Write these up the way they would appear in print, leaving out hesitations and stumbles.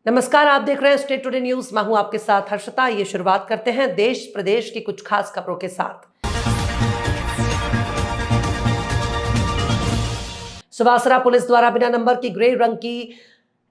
नमस्कार, आप देख रहे हैं स्टेट टुडे न्यूज। मैं हूं आपके साथ हर्षिता। ये शुरुआत करते हैं देश प्रदेश की कुछ खास खबरों के साथ। सुवासरा पुलिस द्वारा बिना नंबर की ग्रे रंग की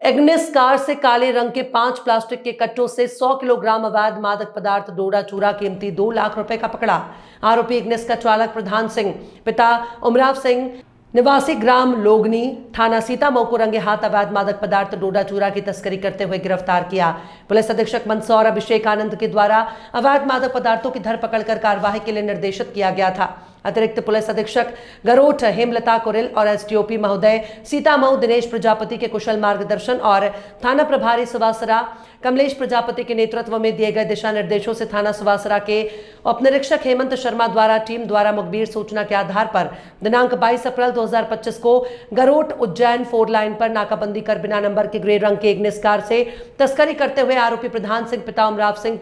एग्निस कार से काले रंग के 5 प्लास्टिक के कट्टों से 100 किलोग्राम अवैध मादक पदार्थ डोडा चूरा कीमती 2 लाख रुपए का पकड़ा। आरोपी एग्निस का चालक प्रधान सिंह, पिता उमराव सिंह, निवासी ग्राम लोगनी, थाना सीतामऊ को रंगे हाथ अवैध मादक पदार्थ डोडा चूरा की तस्करी करते हुए गिरफ्तार किया। पुलिस अधीक्षक मंदसौर अभिषेक आनंद के द्वारा अवैध मादक पदार्थों की धरपकड़ कर कार्यवाही के लिए निर्देशित किया गया था। अतिरिक्त पुलिस अधीक्षक गरोठ हेमलता कुरिल और एसडीओपी महोदय सीतामऊ दिनेश प्रजापति के कुशल मार्गदर्शन और थाना प्रभारी सुवासरा कमलेश प्रजापति के नेतृत्व में दिए गए दिशा निर्देशों से थाना सुवासरा के उपनिरीक्षक हेमंत शर्मा द्वारा टीम द्वारा मुखबिर सूचना के आधार पर दिनांक 22 अप्रैल 2025 को गरोठ उज्जैन 4 लाइन पर नाकाबंदी कर बिना नंबर के ग्रे रंग के एग्निस कार से तस्करी करते हुए आरोपी प्रधान सिंह, पिता उमराव सिंह,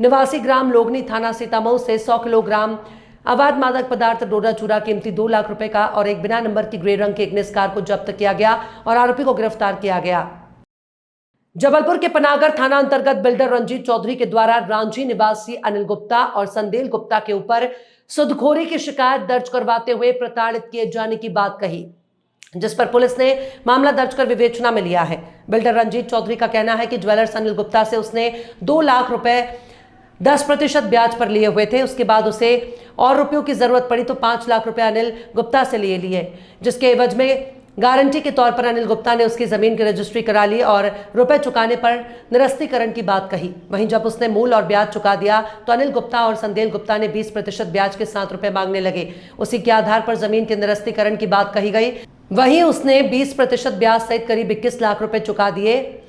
निवासी ग्राम लोगनी, थाना सीतामऊ से 100 किलोग्राम अवैध मादक पदार्थ डोडा चूरा कीमती 2 लाख रुपए का और एक बिना नंबर की ग्रे रंग के एग्निस कार को जब्त किया गया और आरोपी को गिरफ्तार किया गया। जबलपुर के पनागर थाना अंतर्गत बिल्डर रंजीत चौधरी के द्वारा रांची निवासी अनिल गुप्ता और संदेल गुप्ता के ऊपर सूदखोरी की शिकायत दर्ज करवाते हुए प्रताड़ित किए जाने की बात कही, जिस पर पुलिस ने मामला दर्ज कर विवेचना में लिया है। बिल्डर रंजीत चौधरी का कहना है कि ज्वेलर्स अनिल गुप्ता से उसने 2 लाख रुपए 10% ब्याज पर लिए हुए थे। उसके बाद उसे और रुपयों की जरूरत पड़ी तो 5 लाख रुपए अनिल गुप्ता से लिए, जिसके एवज में गारंटी के तौर पर अनिल गुप्ता ने उसकी जमीन की रजिस्ट्री करा ली और रुपए चुकाने पर निरस्तीकरण की बात कही। वहीं जब उसने मूल और ब्याज चुका दिया तो अनिल गुप्ता और संदेल गुप्ता ने 20% ब्याज के साथ रुपए मांगने लगे। उसी के आधार पर जमीन के निरस्तीकरण की बात कही गई। वहीं उसने 20% ब्याज सहित करीब 21 लाख रुपए चुका दिए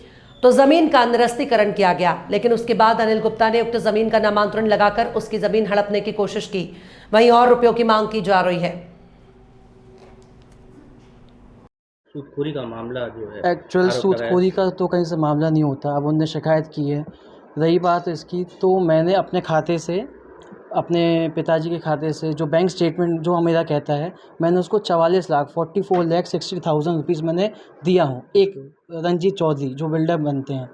तो जमीन का निरस्तीकरण किया गया, लेकिन उसके बाद अनिल गुप्ता ने उक्त जमीन का नामांतरण लगाकर उसकी जमीन हड़पने की कोशिश की। वहीं और रुपयों की मांग की जा रही है। सूदखोरी का मामला जो है, एक्चुअल सूदखोरी का तो कहीं से मामला नहीं होता। अब उनने शिकायत की है। रही बात इसकी, तो मैंने अपने खाते से, अपने पिताजी के खाते से जो बैंक स्टेटमेंट जो मेरा कहता है, मैंने उसको 44,44,60,000 रुपीज़ मैंने दिया हूँ एक रंजीत चौधरी जो बिल्डर बनते हैं,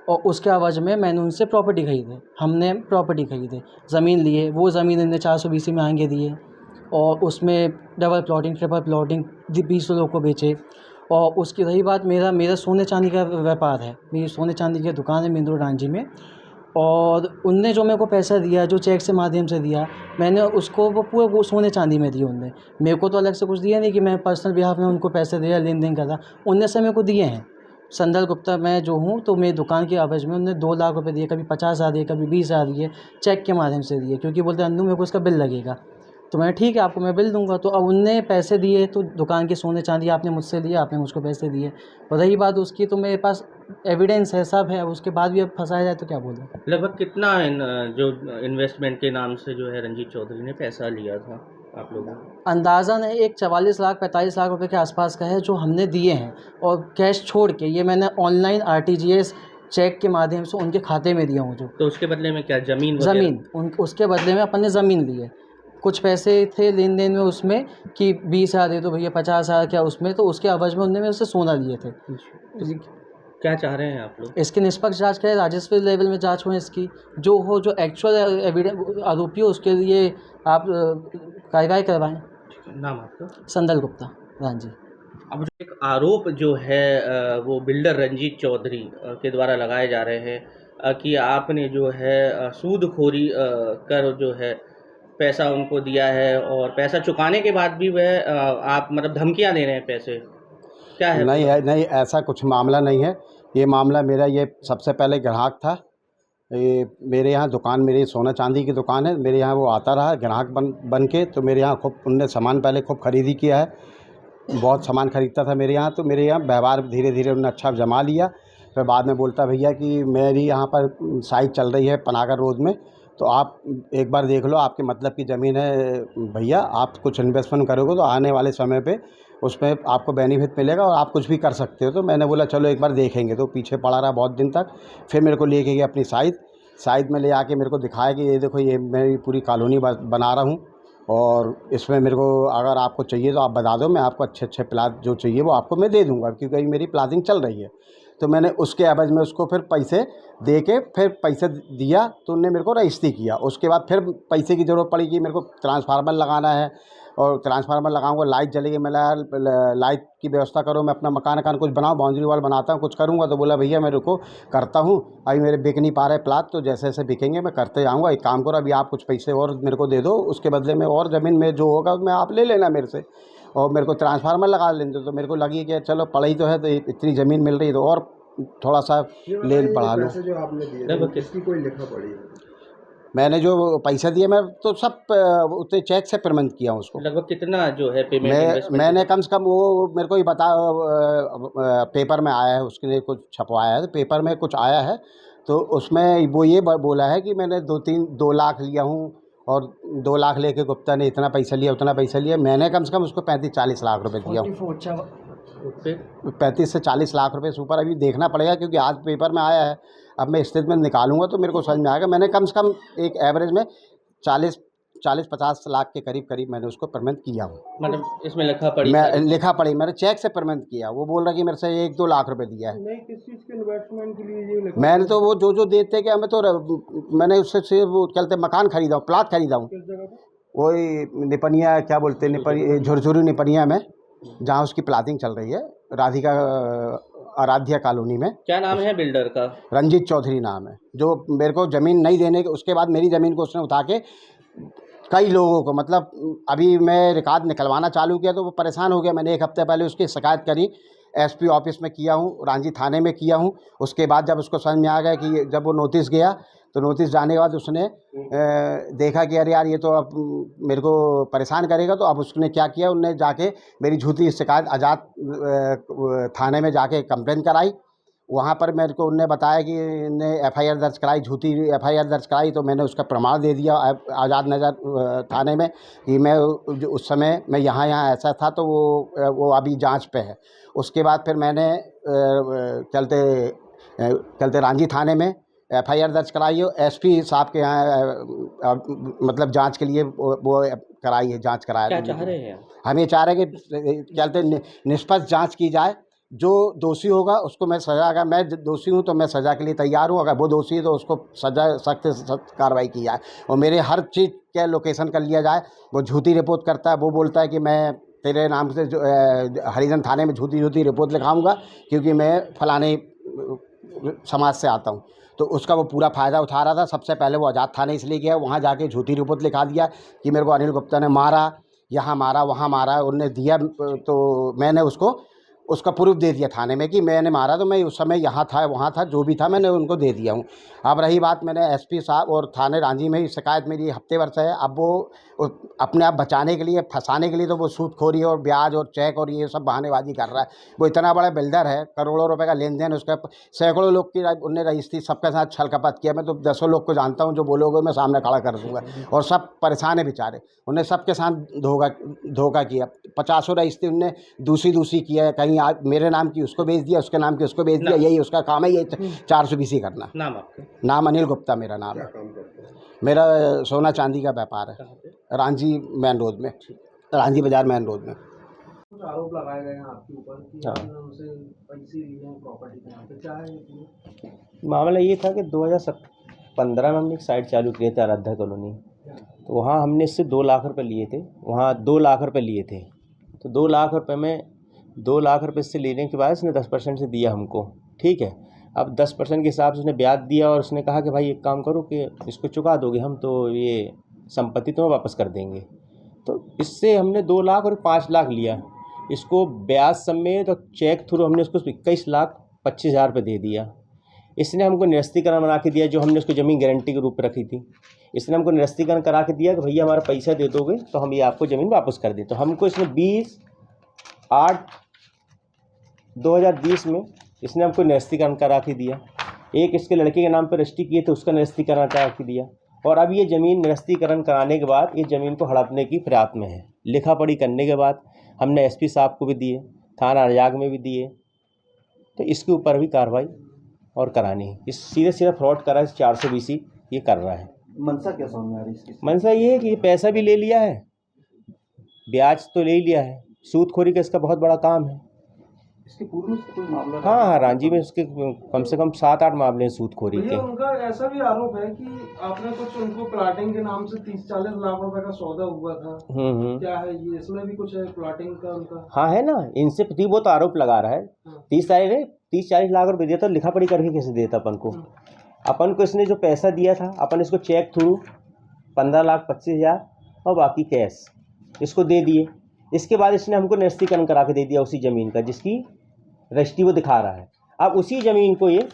और उसके आवाज़ में मैंने उनसे प्रॉपर्टी खरीदे। हमने प्रॉपर्टी खरीदे, ज़मीन लिए, वो ज़मीन इन्हें 420 में आएंगे दिए और उसमें डबल प्लॉटिंग, ट्रिपल प्लॉटिंग 20 लोगों को बेचे। और उसकी रही बात, मेरा सोने चांदी का व्यापार है, मेरी सोने चांदी की दुकान है मिंदो रांझी में, और उनने जो मेरे को पैसा दिया, जो चेक से माध्यम से दिया, मैंने उसको वो पूरा वो सोने चांदी में दिए। उनने मेरे को तो अलग से कुछ दिया नहीं कि मैं पर्सनल बिहाफ में उनको पैसे दिया, लेन देन करा। उनने से मेरे को दिए हैं। संदल गुप्ता मैं जो हूँ, तो मेरी दुकान की आवाज़ में उन्होंने 2 लाख रुपए दिए, कभी 50,000 दिए, कभी 20,000 दिए, चेक के माध्यम से दिए, क्योंकि बोलते अन्नू मेरे को इसका बिल लगेगा। तो मैं ठीक है, आपको मैं बिल दूंगा। तो अब उनने पैसे दिए, तो दुकान के सोने चांदी आपने मुझसे लिए, आपने मुझको पैसे दिए। और रही बात उसकी, तो मेरे पास एविडेंस है, सब है। उसके बाद भी अब फंसाया जाए तो क्या बोलें। लगभग कितना जो इन्वेस्टमेंट के नाम से जो है रंजीत चौधरी ने पैसा लिया था आप लोगों को? अंदाज़न है एक 44 लाख 45 लाख रुपए के आसपास का है जो हमने दिए हैं, और कैश छोड़ के ये मैंने ऑनलाइन RTGS चेक के माध्यम से उनके खाते में दिया हूँ। जो तो उसके बदले में क्या ज़मीन उसके बदले में अपन ने ज़मीन ली है। कुछ पैसे थे लेन देन में उसमें कि 20,000 दे दो भैया, 50,000 क्या उसमें, तो उसके एवज में उनने मेरे से सोना लिए थे। क्या चाह रहे हैं आप लोग? इसकी निष्पक्ष जांच करें, राजस्व लेवल में जांच हो, इसकी जो हो, जो एक्चुअल एविडेंस आरोपी हो उसके लिए आप कार्रवाई करवाएं। नाम आपका? संदल गुप्ता, रांझी। अब जो एक आरोप जो है वो बिल्डर रंजीत चौधरी के द्वारा लगाए जा रहे हैं कि आपने जो है सूदखोरी कर जो है पैसा उनको दिया है, और पैसा चुकाने के बाद भी वह आप मतलब धमकियां दे रहे हैं पैसे, क्या है? नहीं, ऐसा कुछ मामला नहीं है। ये मामला मेरा, ये सबसे पहले ग्राहक था। ये मेरे यहाँ दुकान, मेरी सोना चांदी की दुकान है, मेरे यहाँ वो आता रहा ग्राहक बन के। तो मेरे यहाँ खूब उनने सामान पहले खूब खरीदी किया है, बहुत सामान खरीदता था मेरे यहाँ। तो मेरे यहाँ व्यवहार धीरे धीरे उन्होंने अच्छा जमा लिया। फिर बाद में बोलता भैया कि मेरी यहाँ पर साइट चल रही है पनागर रोड में, तो आप एक बार देख लो, आपके मतलब की ज़मीन है भैया, आप कुछ इन्वेस्टमेंट करोगे तो आने वाले समय पे उसमें आपको बेनिफिट मिलेगा और आप कुछ भी कर सकते हो। तो मैंने बोला चलो एक बार देखेंगे। तो पीछे पड़ा रहा बहुत दिन तक। फिर मेरे को लेके गया अपनी साइट में ले आके मेरे को दिखाया कि ये देखो, ये मैं पूरी कॉलोनी बना रहा हूँ, और इसमें मेरे को अगर आपको चाहिए तो आप बता दो, मैं आपको अच्छे प्लाट जो चाहिए वो आपको मैं दे दूँगा, क्योंकि मेरी प्लाटिंग चल रही है। तो मैंने उसके एवज में उसको फिर पैसे दे के फिर पैसे दिया, तो उनने मेरे को रजिस्ट्री किया। उसके बाद फिर पैसे की ज़रूरत पड़ी कि मेरे को ट्रांसफार्मर लगाना है, और ट्रांसफार्मर लगाऊंगा, लाइट जलेगी, मैं लाइट की व्यवस्था करो, मैं अपना मकान कुछ बनाऊँ, बाउंड्री वॉल बनाता हूँ, कुछ करूँगा। तो बोला भैया मैं रुको करता हूँ, अभी मेरे बिक नहीं पा रहे प्लाट, तो जैसे जैसे बिकेंगे मैं करते जाऊँगा। एक काम करो, अभी आप कुछ पैसे और मेरे को दे दो, उसके बदले में और ज़मीन में जो होगा मैं आप ले लेना मेरे से, और मेरे को ट्रांसफार्मर लगा लेने दो। तो मेरे को लगी कि चलो पढ़ाई तो है, तो इतनी ज़मीन मिल रही है तो और थोड़ा सा ले बढ़ा लो। पैसे जो आपने दिए थे इसकी कोई लिखा पड़ी? मैंने जो पैसा दिया मैं तो सब उतने चेक से पेमेंट किया हूँ उसको। लगभग कितना जो है पेमेंट? मैंने कम से कम वो मेरे को ही बता, पेपर में आया है, उसके लिए कुछ छपवाया है, तो पेपर में कुछ आया है, तो उसमें वो ये बोला है कि मैंने 2 लाख लिया हूँ, और 2 लाख लेके गुप्ता ने इतना पैसा लिया, उतना पैसा लिया। मैंने कम से कम उसको 35-40 लाख रुपए दिया हूँ। 35 से 40 लाख रुपए से ऊपर अभी देखना पड़ेगा, क्योंकि आज पेपर में आया है। अब मैं स्टेटमेंट निकालूंगा तो मेरे को समझ में आएगा। मैंने कम से कम एक एवरेज में 40-50 लाख के करीब मैंने उसको पेमेंट किया हूँ। मतलब इसमें लिखा पड़ी? मैं लिखा पड़ी, मैंने चेक से पेमेंट किया। वो बोल रहा कि मेरे से 1-2 लाख रुपए दिया है। नहीं, किस चीज़ के इन्वेस्टमेंट के लिए ये लिखा? मैंने तो वो जो देते कि हमें तो मैंने उससे वो चलते मकान खरीदा हूँ, प्लाट खरीदा हूँ, किस जगह पे? वही निपनिया, क्या बोलते हैं, झुरझुरी निपनिया में, जहाँ उसकी प्लाटिंग चल रही है, राधिका आराध्या कॉलोनी में। क्या नाम है बिल्डर का? रंजीत चौधरी नाम है। जो मेरे को ज़मीन नहीं देने के उसके बाद मेरी ज़मीन को उसने उठा के कई लोगों को, मतलब अभी मैं रिकॉर्ड निकलवाना चालू किया तो वो परेशान हो गया। मैंने 1 हफ्ते पहले उसकी शिकायत करी, एसपी ऑफिस में किया हूँ, रांची थाने में किया हूँ। उसके बाद जब उसको समझ में आ गया कि जब वो नोटिस गया, तो नोटिस जाने के बाद उसने देखा कि अरे यार ये तो अब मेरे को परेशान करेगा, तो अब उसने क्या किया, उनने जाके मेरी झूठी शिकायत आज़ाद थाने में जाके कंप्लेंट कराई। वहाँ पर मेरे को उनने बताया कि ने एफआईआर दर्ज कराई, झूठी एफआईआर दर्ज कराई। तो मैंने उसका प्रमाण दे दिया आज़ाद नगर थाने में कि मैं उस समय मैं यहाँ ऐसा था, तो वो अभी जांच पे है। उसके बाद फिर मैंने चलते रांची थाने में एफआईआर दर्ज कराई है। एसपी साहब के यहाँ मतलब जांच के लिए वो कराई है, जांच कराया। क्या चाह रहे हैं? हम ये चाह रहे हैं कि चलते निष्पक्ष जांच की जाए। जो दोषी होगा उसको मैं सज़ा, अगर मैं दोषी हूँ तो मैं सज़ा के लिए तैयार हूँ, अगर वो दोषी है तो उसको सज़ा सख्त से सख्त कार्रवाई की जाए, और मेरे हर चीज़ के लोकेशन कर लिया जाए। वो झूठी रिपोर्ट करता है, वो बोलता है कि मैं तेरे नाम से जो हरिजन थाने में झूठी रिपोर्ट लिखाऊंगा क्योंकि मैं फलाने समाज से आता हूँ। तो उसका वो पूरा फ़ायदा उठा रहा था। सबसे पहले वो आज़ाद थाने इसलिए गया, वहाँ जाके झूठी रिपोर्ट लिखा दिया कि मेरे को अनिल गुप्ता ने मारा, यहाँ मारा, वहाँ मारा, उनने दिया। तो मैंने उसका प्रूफ दे दिया थाने में कि मैंने मारा, तो मैं उस समय यहाँ था, वहाँ था, जो भी था मैंने उनको दे दिया हूँ। अब रही बात, मैंने एसपी साहब और थाने रांची में ही शिकायत मेरी हफ्ते भर से है। अब वो अपने आप बचाने के लिए, फंसाने के लिए, तो वो सूदखोरी और ब्याज और चेक और ये सब बहानेबाजी कर रहा है। वो इतना बड़ा बिल्डर है, करोड़ों रुपए का लेन देन, उसका सैकड़ों लोग की उनने रजिस्ट्री, सबके साथ छल कपट किया। मैं तो 10 लोग को जानता हूँ, जो बोलोगे मैं सामने खड़ा कर दूँगा, और सब परेशान है बेचारे। उन्हें सबके साथ धोखा किया। 50 रजिस्ट्री उनने दूसरी किया, कहीं मेरे नाम की उसको बेच दिया, उसके नाम की उसको बेच दिया। यही उसका काम है, ये 420 करना। नाम आपका? नाम अनिल गुप्ता मेरा नाम है। मेरा सोना चांदी का व्यापार है, रांची मेन रोड में, रांची बाजार मेन रोड में। कुछ आरोप लगाए गए हैं आपके ऊपर कि आपने उनसे पैसे लिए हैं प्रॉपर्टी के नाम पे, क्या है ये? मामला ये था कि 2015 में हमने एक साइट चालू किया था आराध्या कॉलोनी, तो वहाँ हमने इससे 2 लाख रुपए लिए थे। वहाँ 2 लाख रुपए लिए थे, तो 2 लाख रुपए में 2 लाख रुपए इससे लेने के बाद इसने 10% से दिया हमको, ठीक है। अब 10% के हिसाब से उसने ब्याज दिया, और उसने कहा कि भाई एक काम करो कि इसको चुका दोगे हम, तो ये संपत्ति तुम्हें वापस कर देंगे। तो इससे हमने 2 लाख और 5 लाख लिया, इसको ब्याज समेत और चेक थ्रू हमने उसको 21,25,000 रुपये दे दिया। इसने हमको निरस्तीकरण बना के दिया, जो हमने उसको ज़मीन गारंटी के रूप में रखी थी। इसने हमको निरस्तीकरण करा के दिया कि भैया हमारा पैसा दे दोगे तो हम ये आपको ज़मीन वापस कर दें। तो हमको इसने 20/8/2020 में इसने हमको निरस्तीकरण करा के दिया। एक इसके लड़के के नाम पर रजिस्ट्री किए थे, उसका निरस्तीकरण करा के दिया। और अब ये ज़मीन निरस्तीकरण कराने के बाद ये ज़मीन को हड़पने की फिराक में है। लिखा पढ़ी करने के बाद हमने एसपी साहब को भी दिए, थाना अरजाग में भी दिए, तो इसके ऊपर भी कार्रवाई और करानी है। इस सीधे फ्रॉड करा है, 420 ये कर रहा है। मनसा क्या समझ में आ रही है इसकी? मनसा ये है कि ये पैसा भी ले लिया है, ब्याज तो ले लिया है, सूदखोरी का इसका बहुत बड़ा काम है। इसके पूर्व से कोई मामला हाँ हाँ, रांची में उसके कम से कम 7-8 मामले हैं सूदखोरी भैया के। उनका ऐसा भी आरोप है कि आपने कुछ उनको प्लाटिंग के नाम से 30-40 लाख रुपए का सौदा हुआ था। क्या है ये, इसमें भी कुछ है प्लाटिंग का उनका? हाँ है ना, इनसे भी वो तो आरोप लगा रहा है। 30-40 लाख रुपए देता तो लिखा पढ़ी करके कैसे देता अपन को? अपन को इसने जो पैसा दिया था, अपन इसको चेक थ्रू 15,25,000 और बाकी कैश इसको दे दिए। इसके बाद इसने हमको निरस्तीकरण करा के दे दिया उसी ज़मीन का जिसकी रजिस्ट्री वो दिखा रहा है। अब उसी ज़मीन को ये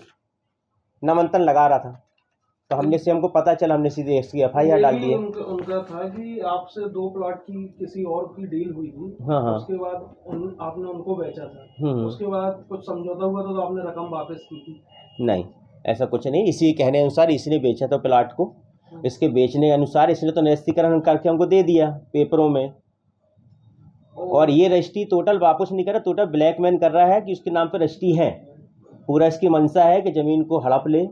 नामांकन लगा रहा था, तो हमने से हमको पता चला, हमने सीधे इसकी FIR डाल दी है। उनका था कि आपसे 2 प्लॉट की किसी और की डील हुई थी। हाँ। उसके बाद आपने उनको बेचा था। उसके बाद कुछ समझौता हुआ था तो आपने रकम वापस की थी? नहीं, ऐसा कुछ नहीं। इसी कहने अनुसार इसने बेचा था प्लाट को, इसके बेचने अनुसार इसने तो निरस्तीकरण करके हमको दे दिया पेपरों में। और ये रजिस्ट्री टोटल वापस नहीं कर रहा, टोटल ब्लैकमेल कर रहा है कि उसके नाम पर रजिस्ट्री है। पूरा इसकी मंशा है कि ज़मीन को हड़प ले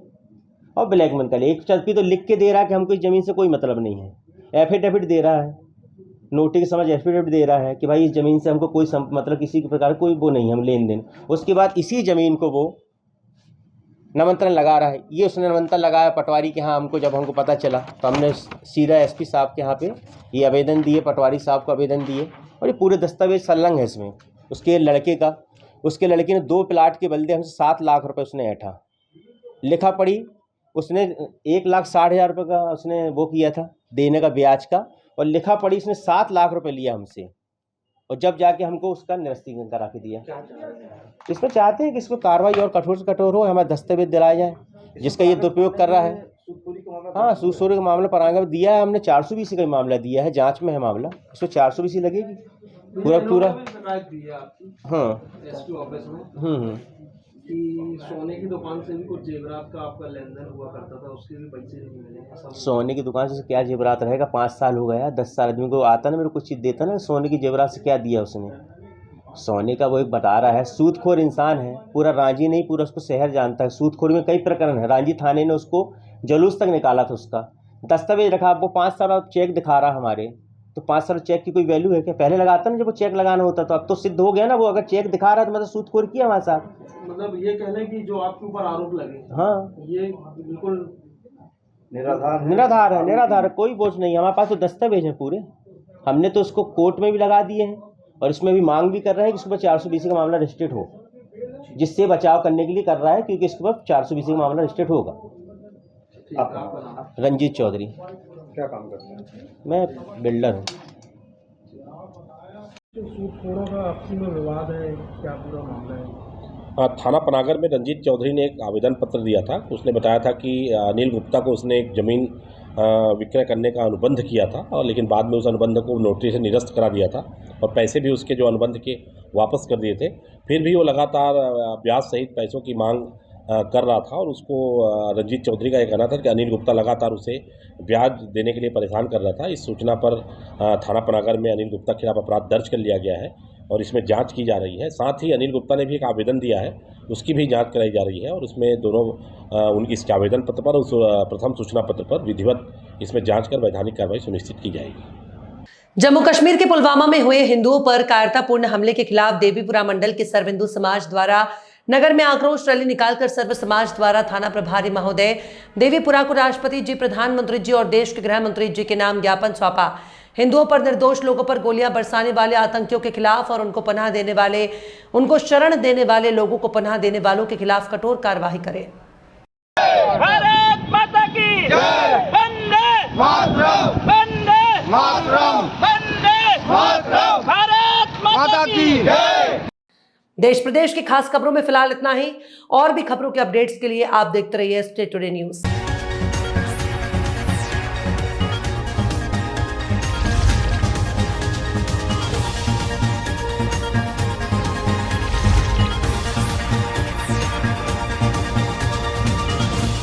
और ब्लैकमेल कर ले। एक चलती तो लिख के दे रहा है कि हमको इस ज़मीन से कोई मतलब नहीं है। एफिडेविट दे रहा है, नोटिस के समझ एफिडेविट दे रहा है कि भाई इस ज़मीन से हमको कोई मतलब किसी प्रकार कोई वो नहीं, हम लेन देन। उसके बाद इसी ज़मीन को वो निमंत्रण लगा रहा है। ये उसने निमंत्रण लगाया पटवारी के यहाँ। जब हमको पता चला तो हमने सीधा SP साहब के यहाँ पे ये आवेदन दिए, पटवारी साहब को आवेदन दिए, और ये पूरे दस्तावेज संलग्न है इसमें। उसके लड़के ने 2 प्लाट के बदले हमसे 7 लाख रुपए उसने ऐंठा। लिखा पढ़ी उसने 1,60,000 रुपये का उसने वो किया था देने का ब्याज का, और लिखा पढ़ी उसने 7 लाख रुपए लिया हमसे, और जब जाके हमको उसका निरस्तीकरण करा के दिया। इसमें चाहते हैं कि इसको कार्रवाई और कठोर से कठोर हो, हमारे दस्तावेज दिलाया जाए जिसका ये दुरुपयोग कर रहा है। हाँ, सूदखोरी का मामला परांगा में दिया है हमने। 420 का मामला दिया है, जांच में है मामला। इसको 420 लगेगी पूरा। हाँ SP ऑफिस में कि सोने की दुकान से भी कुछ जेवरात का आपका लेन देन हुआ करता था, उसके भी पैसे नहीं मिले। सोने की दुकान से क्या जेवरात रहेगा? 5 साल हो गया, 10 साल आदमी को आता ना, मेरे को कुछ चीज़ देता ना। सोने की जेवरात से क्या दिया उसने? सोने का वो एक बता रहा है। सूदखोर इंसान है, पूरा रांची नहीं पूरा उसको शहर जानता है। सूदखोरी में कई प्रकरण है। रांची थाने ने उसको जुलूस तक निकाला था। उसका दस्तावेज रखा, वो 5 साल चेक दिखा रहा हमारे। तो 5 साल चेक की कोई वैल्यू है क्या? पहले लगाता ना जब वो चेक लगाना होता, तो अब तो सिद्ध हो गया ना। वो अगर चेक दिखा रहा है तो मतलब सूदखोरी किया हमारे साथ। मतलब ये कहने की जो आपके ऊपर आरोप लगे, हाँ, ये बिल्कुल निराधार है, कोई बोझ नहीं। हमारे पास तो दस्तावेज हैं पूरे। हमने तो उसको कोर्ट में भी लगा दिए हैं, और इसमें भी मांग भी कर रहे हैं कि इसके ऊपर 420 का मामला रजिस्टर्ड हो, जिससे बचाव करने के लिए कर रहा है, क्योंकि इसके ऊपर 420 का मामला रजिस्टर्ड होगा। रंजीत चौधरी। क्या काम करते हैं? मैं बिल्डर हूँ। सूदखोरों का आपसी में विवाद है, क्या पूरा मामला है? थाना पनागर में रंजीत चौधरी ने एक आवेदन पत्र दिया था। उसने बताया था कि अनिल गुप्ता को उसने एक ज़मीन विक्रय करने का अनुबंध किया था, और लेकिन बाद में उस अनुबंध को नोटिस से निरस्त करा दिया था, और पैसे भी उसके जो अनुबंध के वापस कर दिए थे। फिर भी वो लगातार ब्याज सहित पैसों की मांग कर रहा था, और उसको रंजीत चौधरी का ये कहना था कि अनिल गुप्ता लगातार उसे ब्याज देने के लिए परेशान कर रहा था। इस सूचना पर थाना पनागर में अनिल गुप्ता के खिलाफ अपराध दर्ज कर लिया गया है, और इसमें जांच की जा रही है। साथ ही अनिल गुप्ता ने भी एक आवेदन दिया है, उसकी भी जांच कराई जा रही है, और उसमें दोनों उनकी इसके आवेदन पत्र पर, उस प्रथम सूचना पत्र पर विधिवत इसमें जांच कर वैधानिक कार्रवाई सुनिश्चित की जाएगी। जम्मू कश्मीर के पुलवामा में हुए हिंदुओं पर कायरतापूर्ण हमले के खिलाफ देवीपुरा मंडल के सर्व हिंदू समाज द्वारा नगर में आक्रोश रैली निकालकर सर्व समाज द्वारा थाना प्रभारी महोदय देवीपुरा को राष्ट्रपति जी, प्रधानमंत्री जी और देश के गृह मंत्री जी के नाम ज्ञापन सौंपा। हिंदुओं पर निर्दोष लोगों पर गोलियां बरसाने वाले आतंकियों के खिलाफ और उनको शरण देने वाले लोगों को पनाह देने वालों के खिलाफ कठोर कार्रवाई करें। भारत माता की जय। वंदे मातरम। वंदे मातरम। वंदे मातरम। भारत माता की जय। देश प्रदेश की खास खबरों में फिलहाल इतना ही। और भी खबरों के अपडेट्स के लिए आप देखते रहिए स्टे टुडे न्यूज।